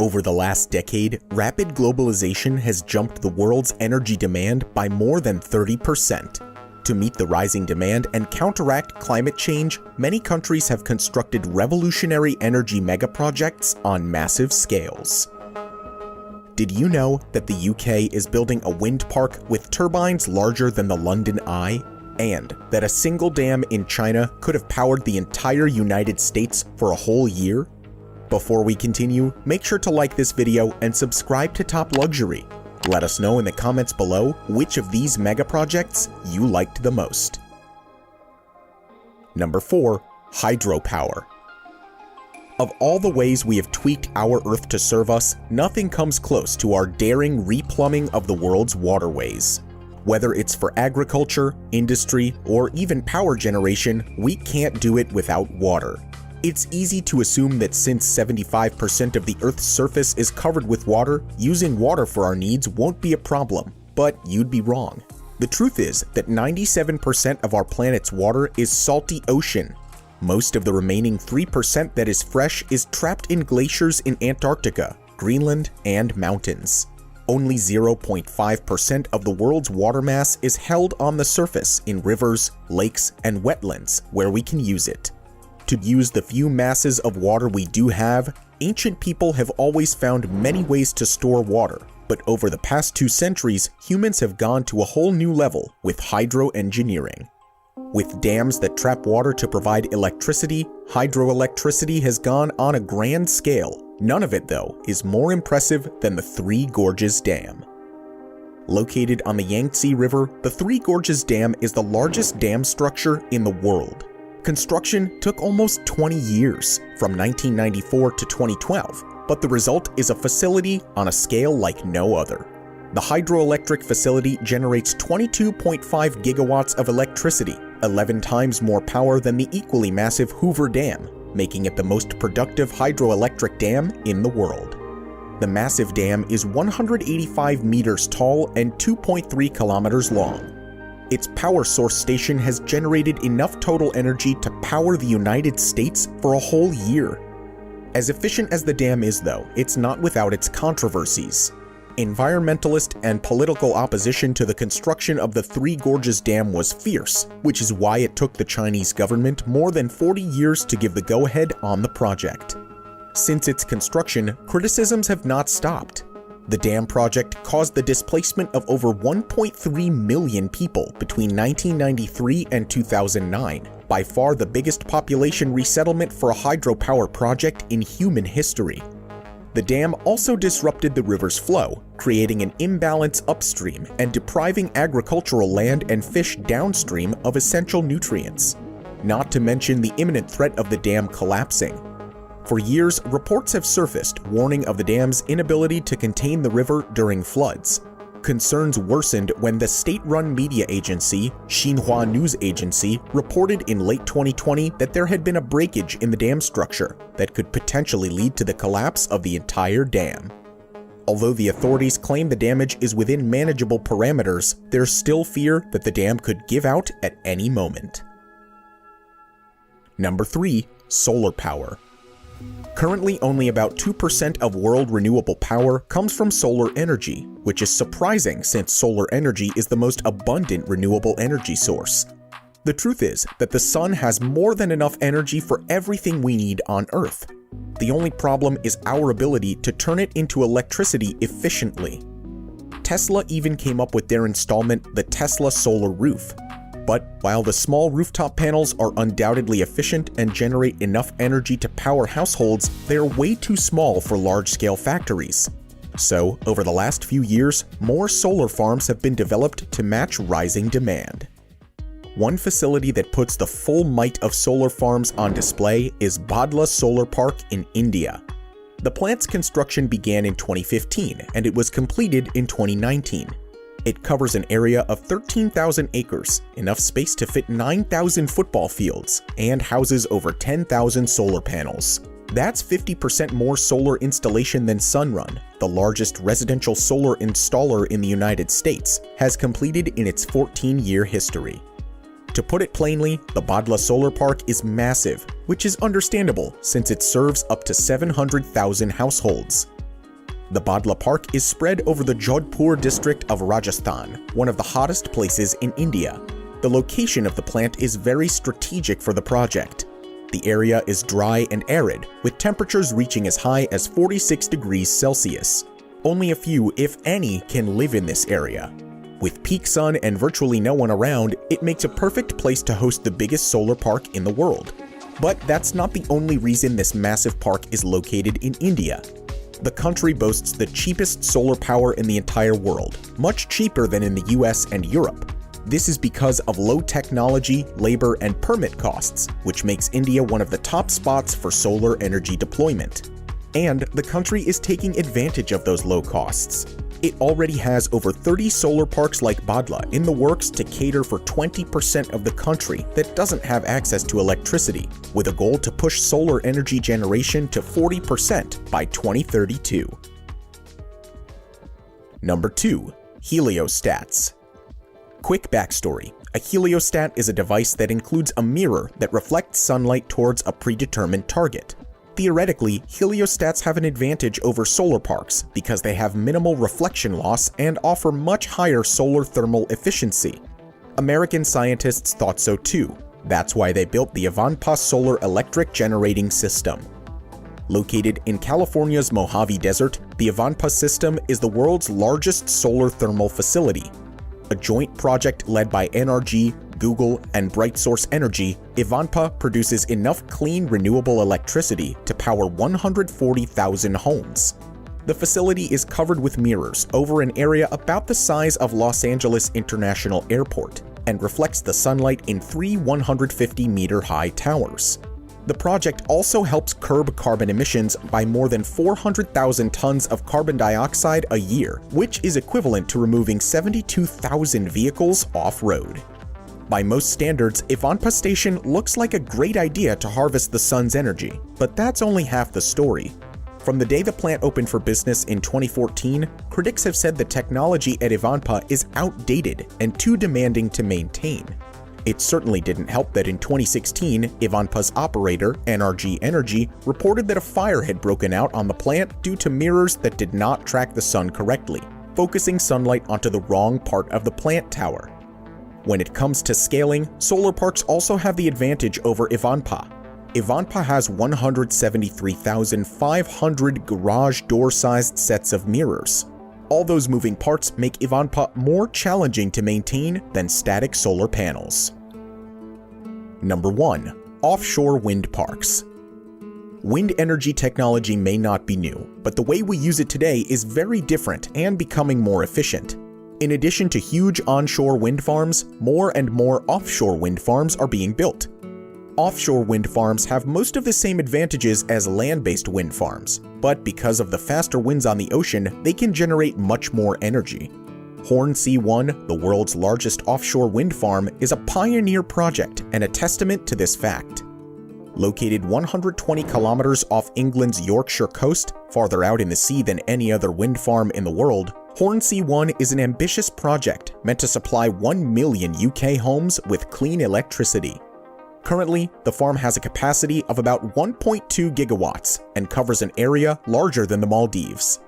Over the last decade, rapid globalization has jumped the world's energy demand by more than 30%. To meet the rising demand and counteract climate change, many countries have constructed revolutionary energy megaprojects on massive scales. Did you know that the UK is building a wind park with turbines larger than the London Eye? And that a single dam in China could have powered the entire United States for a whole year? Before we continue, make sure to like this video and subscribe to Top Luxury. Let us know in the comments below which of these megaprojects you liked the most. Number 4. Hydropower. Of all the ways we have tweaked our Earth to serve us, nothing comes close to our daring replumbing of the world's waterways. Whether it's for agriculture, industry, or even power generation, we can't do it without water. It's easy to assume that since 75% of the Earth's surface is covered with water, using water for our needs won't be a problem, but you'd be wrong. The truth is that 97% of our planet's water is salty ocean. Most of the remaining 3% that is fresh is trapped in glaciers in Antarctica, Greenland, and mountains. Only 0.5% of the world's water mass is held on the surface in rivers, lakes, and wetlands where we can use it. To use the few masses of water we do have, ancient people have always found many ways to store water, but over the past 2 centuries, humans have gone to a whole new level with hydroengineering. With dams that trap water to provide electricity, hydroelectricity has gone on a grand scale. None of it, though, is more impressive than the Three Gorges Dam. Located on the Yangtze River, the Three Gorges Dam is the largest dam structure in the world. Construction took almost 20 years, from 1994 to 2012, but the result is a facility on a scale like no other. The hydroelectric facility generates 22.5 gigawatts of electricity, 11 times more power than the equally massive Hoover Dam, making it the most productive hydroelectric dam in the world. The massive dam is 185 meters tall and 2.3 kilometers long. Its power source station has generated enough total energy to power the United States for a whole year. As efficient as the dam is, though, it's not without its controversies. Environmentalist and political opposition to the construction of the Three Gorges Dam was fierce, which is why it took the Chinese government more than 40 years to give the go-ahead on the project. Since its construction, criticisms have not stopped. The dam project caused the displacement of over 1.3 million people between 1993 and 2009, by far the biggest population resettlement for a hydropower project in human history. The dam also disrupted the river's flow, creating an imbalance upstream and depriving agricultural land and fish downstream of essential nutrients. Not to mention the imminent threat of the dam collapsing. For years, reports have surfaced warning of the dam's inability to contain the river during floods. Concerns worsened when the state-run media agency, Xinhua News Agency, reported in late 2020 that there had been a breakage in the dam structure that could potentially lead to the collapse of the entire dam. Although the authorities claim the damage is within manageable parameters, there's still fear that the dam could give out at any moment. Number 3. Solar power. Currently, only about 2% of world renewable power comes from solar energy, which is surprising since solar energy is the most abundant renewable energy source. The truth is that the sun has more than enough energy for everything we need on Earth. The only problem is our ability to turn it into electricity efficiently. Tesla even came up with their installment, the Tesla Solar Roof. But while the small rooftop panels are undoubtedly efficient and generate enough energy to power households, they are way too small for large-scale factories. So, over the last few years, more solar farms have been developed to match rising demand. One facility that puts the full might of solar farms on display is Bhadla Solar Park in India. The plant's construction began in 2015 and it was completed in 2019. It covers an area of 13,000 acres, enough space to fit 9,000 football fields, and houses over 10,000 solar panels. That's 50% more solar installation than Sunrun, the largest residential solar installer in the United States, has completed in its 14-year history. To put it plainly, the Bhadla Solar Park is massive, which is understandable since it serves up to 700,000 households. The Bhadla Park is spread over the Jodhpur district of Rajasthan, one of the hottest places in India. The location of the plant is very strategic for the project. The area is dry and arid, with temperatures reaching as high as 46 degrees Celsius. Only a few, if any, can live in this area. With peak sun and virtually no one around, it makes a perfect place to host the biggest solar park in the world. But that's not the only reason this massive park is located in India. The country boasts the cheapest solar power in the entire world, much cheaper than in the US and Europe. This is because of low technology, labor, and permit costs, which makes India one of the top spots for solar energy deployment. And the country is taking advantage of those low costs. It already has over 30 solar parks like Bhadla in the works to cater for 20% of the country that doesn't have access to electricity, with a goal to push solar energy generation to 40% by 2032. Number 2. Heliostats. Quick backstory. A heliostat is a device that includes a mirror that reflects sunlight towards a predetermined target. Theoretically, heliostats have an advantage over solar parks because they have minimal reflection loss and offer much higher solar thermal efficiency. American scientists thought so too. That's why they built the Ivanpah Solar Electric Generating System. Located in California's Mojave Desert, the Ivanpah system is the world's largest solar thermal facility. A joint project led by NRG, Google, and BrightSource Energy, Ivanpah produces enough clean, renewable electricity to power 140,000 homes. The facility is covered with mirrors over an area about the size of Los Angeles International Airport and reflects the sunlight in 3 150-meter-high towers. The project also helps curb carbon emissions by more than 400,000 tons of carbon dioxide a year, which is equivalent to removing 72,000 vehicles off-road. By most standards, Ivanpah Station looks like a great idea to harvest the sun's energy, but that's only half the story. From the day the plant opened for business in 2014, critics have said the technology at Ivanpah is outdated and too demanding to maintain. It certainly didn't help that in 2016, Ivanpah's operator, NRG Energy, reported that a fire had broken out on the plant due to mirrors that did not track the sun correctly, focusing sunlight onto the wrong part of the plant tower. When it comes to scaling, solar parks also have the advantage over Ivanpah. Ivanpah has 173,500 garage door-sized sets of mirrors. All those moving parts make Ivanpah more challenging to maintain than static solar panels. Number 1. Offshore wind parks. Wind energy technology may not be new, but the way we use it today is very different and becoming more efficient. In addition to huge onshore wind farms, more and more offshore wind farms are being built. Offshore wind farms have most of the same advantages as land-based wind farms, but because of the faster winds on the ocean, they can generate much more energy. Hornsea 1, the world's largest offshore wind farm, is a pioneer project and a testament to this fact. Located 120 kilometers off England's Yorkshire coast, farther out in the sea than any other wind farm in the world, Hornsea 1 is an ambitious project meant to supply 1 million UK homes with clean electricity. Currently, the farm has a capacity of about 1.2 gigawatts and covers an area larger than the Maldives.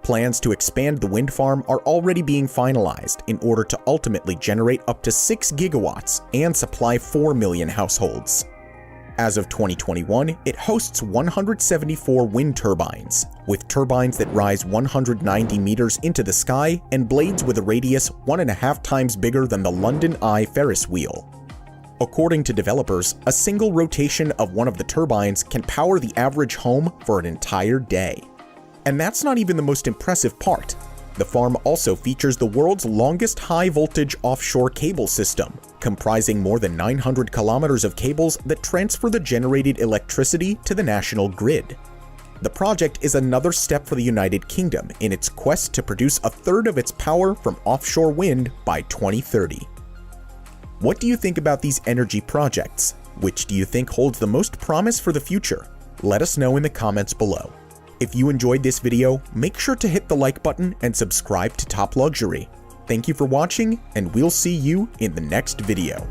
Plans to expand the wind farm are already being finalized in order to ultimately generate up to 6 gigawatts and supply 4 million households. As of 2021, it hosts 174 wind turbines, with turbines that rise 190 meters into the sky and blades with a radius 1.5 times bigger than the London Eye Ferris wheel. According to developers, a single rotation of one of the turbines can power the average home for an entire day. And that's not even the most impressive part. The farm also features the world's longest high-voltage offshore cable system, comprising more than 900 kilometers of cables that transfer the generated electricity to the national grid. The project is another step for the United Kingdom in its quest to produce a third of its power from offshore wind by 2030. What do you think about these energy projects? Which do you think holds the most promise for the future? Let us know in the comments below. If you enjoyed this video, make sure to hit the like button and subscribe to Top Luxury. Thank you for watching, and we'll see you in the next video.